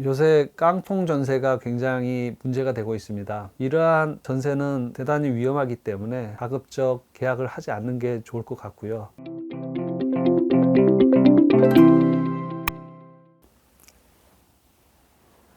요새 깡통 전세가 굉장히 문제가 되고 있습니다. 이러한 전세는 대단히 위험하기 때문에 가급적 계약을 하지 않는 게 좋을 것 같고요.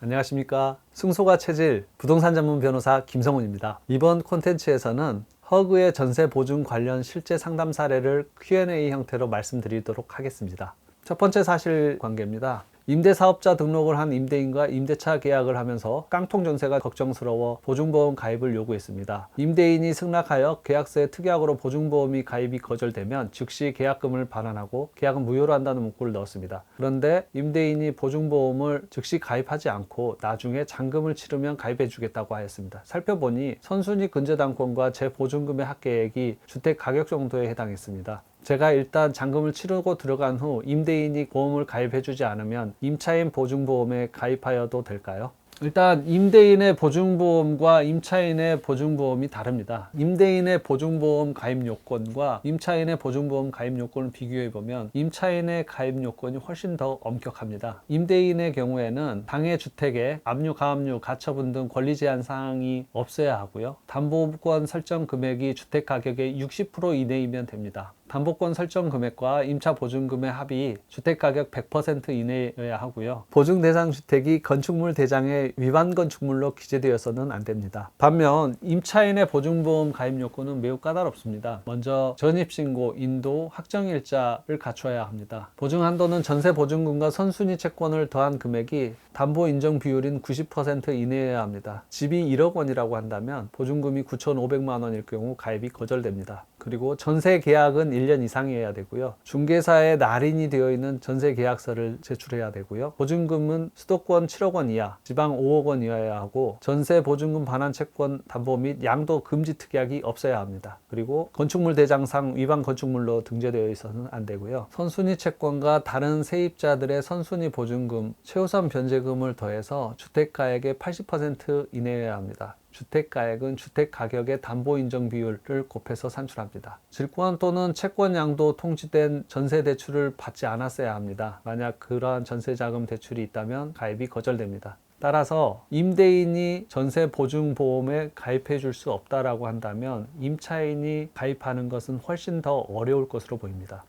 안녕하십니까. 승소가 체질 부동산 전문 변호사 김성훈입니다. 이번 콘텐츠에서는 허그의 전세 보증 관련 실제 상담 사례를 Q&A 형태로 말씀드리도록 하겠습니다. 첫 번째 사실관계입니다. 임대사업자 등록을 한 임대인과 임대차 계약을 하면서 깡통 전세가 걱정스러워 보증보험 가입을 요구했습니다. 임대인이 승낙하여 계약서에 특약으로 보증보험이 가입이 거절되면 즉시 계약금을 반환하고 계약은 무효로 한다는 문구를 넣었습니다. 그런데 임대인이 보증보험을 즉시 가입하지 않고 나중에 잔금을 치르면 가입해 주겠다고 하였습니다. 살펴보니 선순위 근저당권과 재보증금의 합계액이 주택 가격 정도에 해당했습니다. 제가 일단 잔금을 치르고 들어간 후 임대인이 보험을 가입해 주지 않으면 임차인 보증보험에 가입하여도 될까요? 일단 임대인의 보증보험과 임차인의 보증보험이 다릅니다. 임대인의 보증보험 가입 요건과 임차인의 보증보험 가입 요건을 비교해 보면 임차인의 가입 요건이 훨씬 더 엄격합니다. 임대인의 경우에는 당해 주택에 압류, 가압류, 가처분 등 권리 제한 사항이 없어야 하고요. 담보권 설정 금액이 주택 가격의 60% 이내이면 됩니다. 담보권 설정 금액과 임차 보증금의 합이 주택 가격 100% 이내여야 하고요. 보증 대상 주택이 건축물 대장의 위반 건축물로 기재되어서는 안 됩니다. 반면 임차인의 보증보험 가입 요건은 매우 까다롭습니다. 먼저 전입신고, 인도, 확정일자를 갖춰야 합니다. 보증 한도는 전세 보증금과 선순위 채권을 더한 금액이 담보 인정 비율인 90% 이내여야 합니다. 집이 1억 원이라고 한다면 보증금이 9,500만 원일 경우 가입이 거절됩니다. 그리고 전세 계약은 1년 이상이어야 되고요. 중개사에 날인이 되어 있는 전세 계약서를 제출해야 되고요. 보증금은 수도권 7억 원 이하, 지방 5억 원 이하여야 하고 전세 보증금 반환 채권 담보 및 양도 금지 특약이 없어야 합니다. 그리고 건축물 대장상 위반 건축물로 등재되어 있어서는 안 되고요. 선순위 채권과 다른 세입자들의 선순위 보증금, 최우선 변제금을 더해서 주택가액의 80% 이내여야 합니다. 주택가액은 주택가격의 담보인정 비율을 곱해서 산출합니다. 질권 또는 채권 양도 통지된 전세 대출을 받지 않았어야 합니다. 만약 그러한 전세자금 대출이 있다면 가입이 거절됩니다. 따라서 임대인이 전세 보증보험에 가입해 줄 수 없다라고 한다면 임차인이 가입하는 것은 훨씬 더 어려울 것으로 보입니다.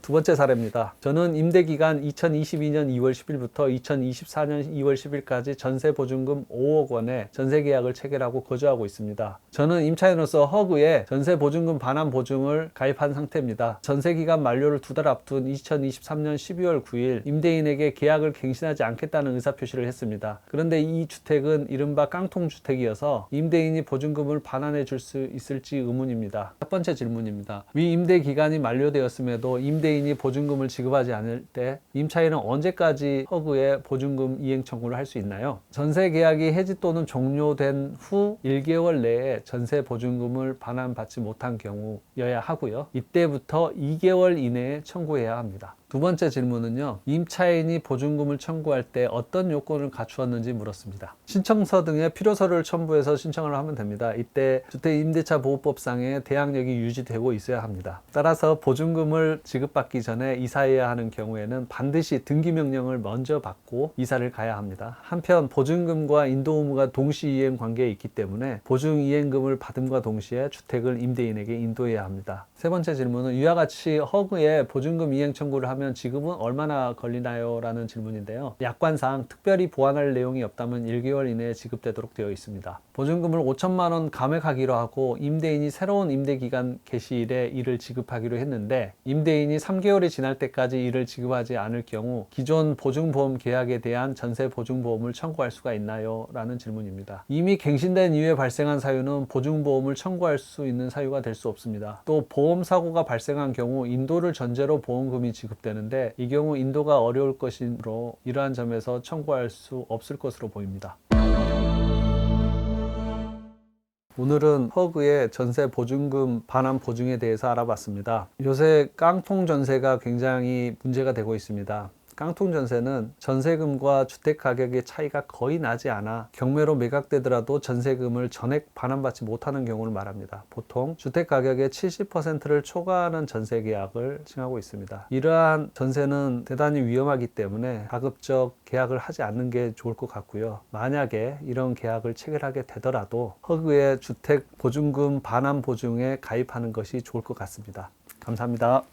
두 번째 사례입니다. 저는 임대기간 2022년 2월 10일부터 2024년 2월 10일까지 전세보증금 5억 원의 전세계약을 체결하고 거주하고 있습니다. 저는 임차인으로서 허그에 전세보증금 반환 보증을 가입한 상태입니다. 전세기간 만료를 2달 앞둔 2023년 12월 9일 임대인에게 계약을 갱신하지 않겠다는 의사표시를 했습니다. 그런데 이 주택은 이른바 깡통주택이어서 임대인이 보증금을 반환해 줄 수 있을지 의문입니다. 첫 번째 질문입니다. 위 임대기간이 만료되었음에도 임대인이 보증금을 지급하지 않을 때 임차인은 언제까지 허그에 보증금 이행 청구를 할 수 있나요? 전세 계약이 해지 또는 종료된 후 1개월 내에 전세 보증금을 반환받지 못한 경우여야 하고요. 이때부터 2개월 이내에 청구해야 합니다. 두 번째 질문은요. 임차인이 보증금을 청구할 때 어떤 요건을 갖추었는지 물었습니다. 신청서 등의 필요서를 첨부해서 신청을 하면 됩니다. 이때 주택임대차보호법상의 대항력이 유지되고 있어야 합니다. 따라서 보증금을 지급받기 전에 이사해야 하는 경우에는 반드시 등기명령을 먼저 받고 이사를 가야 합니다. 한편 보증금과 인도 의무가 동시 이행 관계에 있기 때문에 보증 이행금을 받음과 동시에 주택을 임대인에게 인도해야 합니다. 세 번째 질문은 이와 같이 허그에 보증금 이행 청구를 하면 지급은 얼마나 걸리나요? 라는 질문인데요. 약관상 특별히 보완할 내용이 없다면 1개월 이내에 지급되도록 되어 있습니다. 보증금을 5천만 원 감액하기로 하고 임대인이 새로운 임대기간 개시일에 이를 지급하기로 했는데 임대인이 3개월이 지날 때까지 이를 지급하지 않을 경우 기존 보증보험 계약에 대한 전세 보증보험을 청구할 수가 있나요? 라는 질문입니다. 이미 갱신된 이후에 발생한 사유는 보증보험을 청구할 수 있는 사유가 될 수 없습니다. 또 보험사고가 발생한 경우 인도를 전제로 보험금이 지급되는데 이 경우 인도가 어려울 것이므로 이러한 점에서 청구할 수 없을 것으로 보입니다. 오늘은 허그의 전세 보증금 반환 보증에 대해서 알아봤습니다. 요새 깡통 전세가 굉장히 문제가 되고 있습니다. 깡통 전세는 전세금과 주택 가격의 차이가 거의 나지 않아 경매로 매각되더라도 전세금을 전액 반환받지 못하는 경우를 말합니다. 보통 주택 가격의 70%를 초과하는 전세 계약을 칭하고 있습니다. 이러한 전세는 대단히 위험하기 때문에 가급적 계약을 하지 않는 게 좋을 것 같고요. 만약에 이런 계약을 체결하게 되더라도 허그의 주택 보증금 반환 보증에 가입하는 것이 좋을 것 같습니다. 감사합니다.